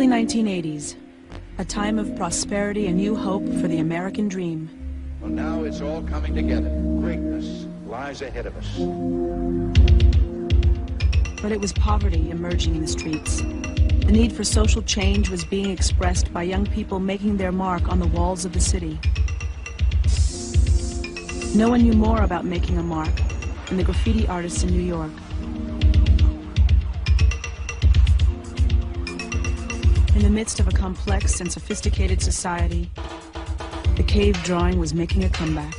early 1980s, a time of prosperity and new hope for the American dream. Well, now it's all coming together. Greatness lies ahead of us. But it was poverty emerging in the streets. The need for social change was being expressed by young people making their mark on the walls of the city. No one knew more about making a mark than the graffiti artists in New York. In the midst of a complex and sophisticated society, the cave drawing was making a comeback.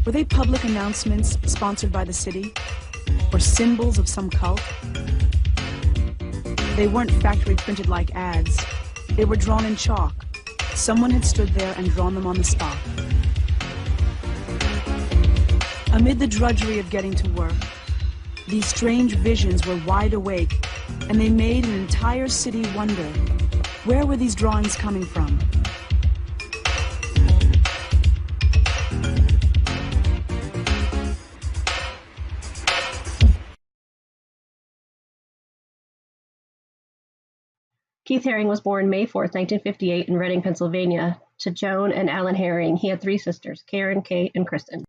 Were they public announcements sponsored by the city? Or symbols of some cult? They weren't factory printed like ads. They were drawn in chalk. Someone had stood there and drawn them on the spot. Amid the drudgery of getting to work, these strange visions were wide awake, and they made an entire city wonder, where were these drawings coming from? Keith Haring was born May 4, 1958 in Reading, Pennsylvania, to Joan and Alan Haring. He had 3 sisters, Karen, Kate, and Kristen.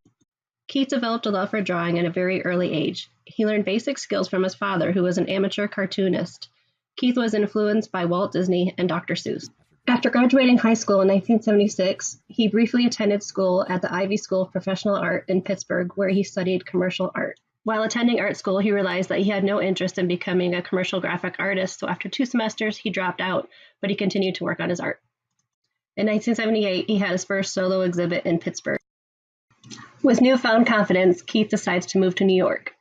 Keith developed a love for drawing at a very early age. He learned basic skills from his father, who was an amateur cartoonist. Keith was influenced by Walt Disney and Dr. Seuss. After graduating high school in 1976, he briefly attended school at the Ivy School of Professional Art in Pittsburgh, where he studied commercial art. While attending art school, he realized that he had no interest in becoming a commercial graphic artist, so after 2 semesters, he dropped out, but he continued to work on his art. In 1978, he had his first solo exhibit in Pittsburgh. With newfound confidence, Keith decides to move to New York.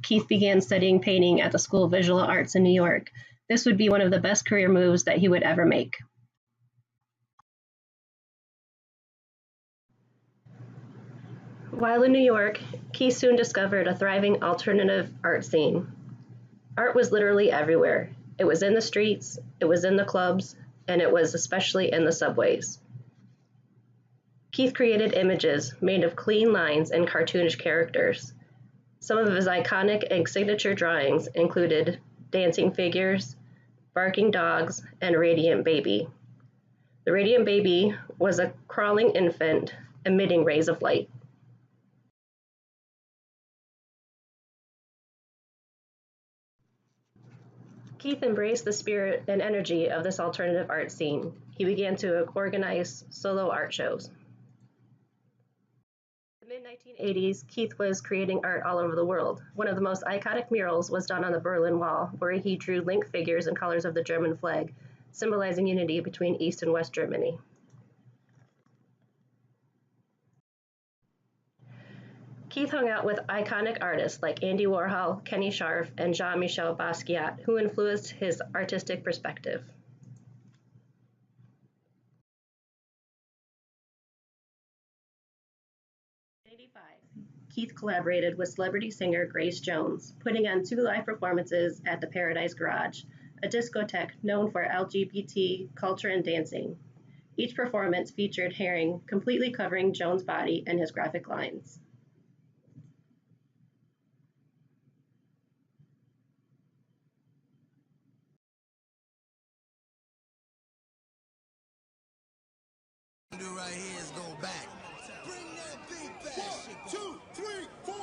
Keith began studying painting at the School of Visual Arts in New York. This would be one of the best career moves that he would ever make. While in New York, Keith soon discovered a thriving alternative art scene. Art was literally everywhere. It was in the streets, it was in the clubs, and it was especially in the subways. Keith created images made of clean lines and cartoonish characters. Some of his iconic and signature drawings included dancing figures, barking dogs, and Radiant Baby. The Radiant Baby was a crawling infant emitting rays of light. Keith embraced the spirit and energy of this alternative art scene. He began to organize solo art shows. In the mid-1980s, Keith was creating art all over the world. One of the most iconic murals was done on the Berlin Wall, where he drew linked figures and colors of the German flag, symbolizing unity between East and West Germany. Keith hung out with iconic artists like Andy Warhol, Kenny Scharf, and Jean-Michel Basquiat, who influenced his artistic perspective. In 1985, Keith collaborated with celebrity singer Grace Jones, putting on 2 live performances at the Paradise Garage, a discotheque known for LGBT culture and dancing. Each performance featured Haring completely covering Jones' body and his graphic lines. Do right here is go back. Bring that beat back. 1, 2, 3, 4.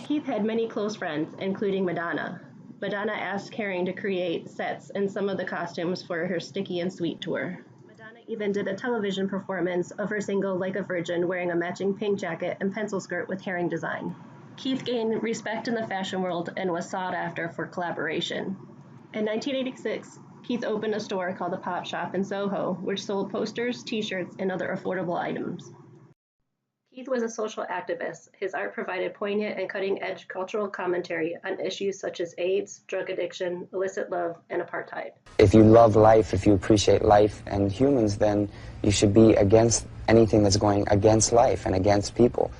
Keith had many close friends, including Madonna. Madonna asked Haring to create sets and some of the costumes for her Sticky and Sweet tour. Even did a television performance of her single Like a Virgin wearing a matching pink jacket and pencil skirt with Haring design. Keith gained respect in the fashion world and was sought after for collaboration. In 1986, Keith opened a store called the Pop Shop in Soho, which sold posters, t-shirts, and other affordable items. Keith was a social activist. His art provided poignant and cutting-edge cultural commentary on issues such as AIDS, drug addiction, illicit love, and apartheid. If you love life, if you appreciate life and humans, then you should be against anything that's going against life and against people.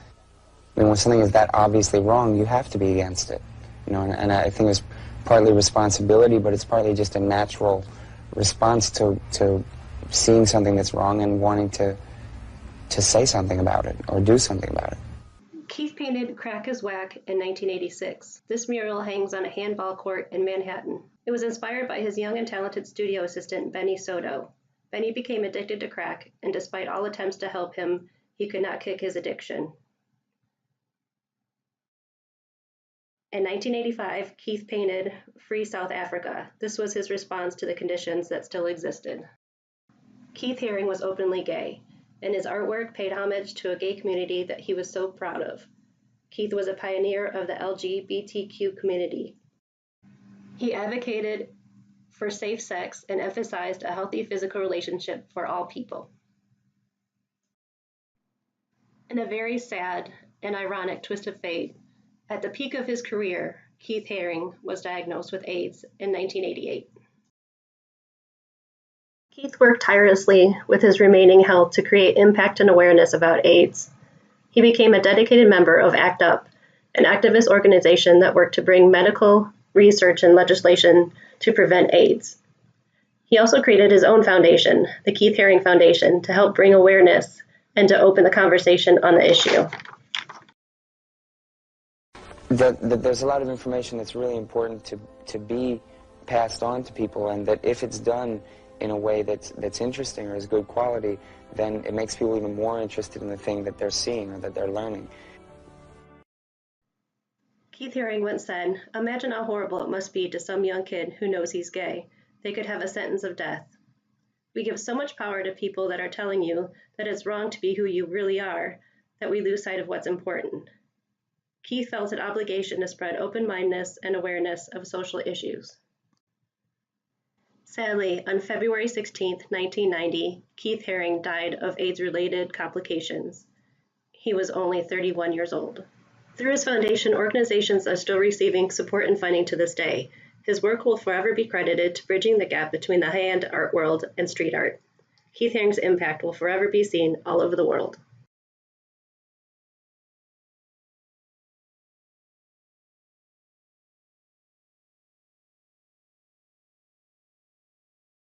I mean, when something is that obviously wrong, you have to be against it. You know, and I think it's partly responsibility, but it's partly just a natural response to seeing something that's wrong and wanting to say something about it or do something about it. Keith painted Crack is Whack in 1986. This mural hangs on a handball court in Manhattan. It was inspired by his young and talented studio assistant, Benny Soto. Benny became addicted to crack, and despite all attempts to help him, he could not kick his addiction. In 1985, Keith painted Free South Africa. This was his response to the conditions that still existed. Keith Haring was openly gay, and his artwork paid homage to a gay community that he was so proud of. Keith was a pioneer of the LGBTQ community. He advocated for safe sex and emphasized a healthy physical relationship for all people. In a very sad and ironic twist of fate, at the peak of his career, Keith Haring was diagnosed with AIDS in 1988. Keith worked tirelessly with his remaining health to create impact and awareness about AIDS. He became a dedicated member of ACT UP, an activist organization that worked to bring medical research and legislation to prevent AIDS. He also created his own foundation, the Keith Haring Foundation, to help bring awareness and to open the conversation on the issue. There's a lot of information that's really important to be passed on to people, and that if it's done in a way that's interesting or is good quality, then it makes people even more interested in the thing that they're seeing or that they're learning. Keith Haring once said, "Imagine how horrible it must be to some young kid who knows he's gay. They could have a sentence of death." We give so much power to people that are telling you that it's wrong to be who you really are that we lose sight of what's important. Keith felt an obligation to spread open-mindedness and awareness of social issues. Sadly, on February 16, 1990, Keith Haring died of AIDS-related complications. He was only 31 years old. Through his foundation, organizations are still receiving support and funding to this day. His work will forever be credited to bridging the gap between the high-end art world and street art. Keith Haring's impact will forever be seen all over the world.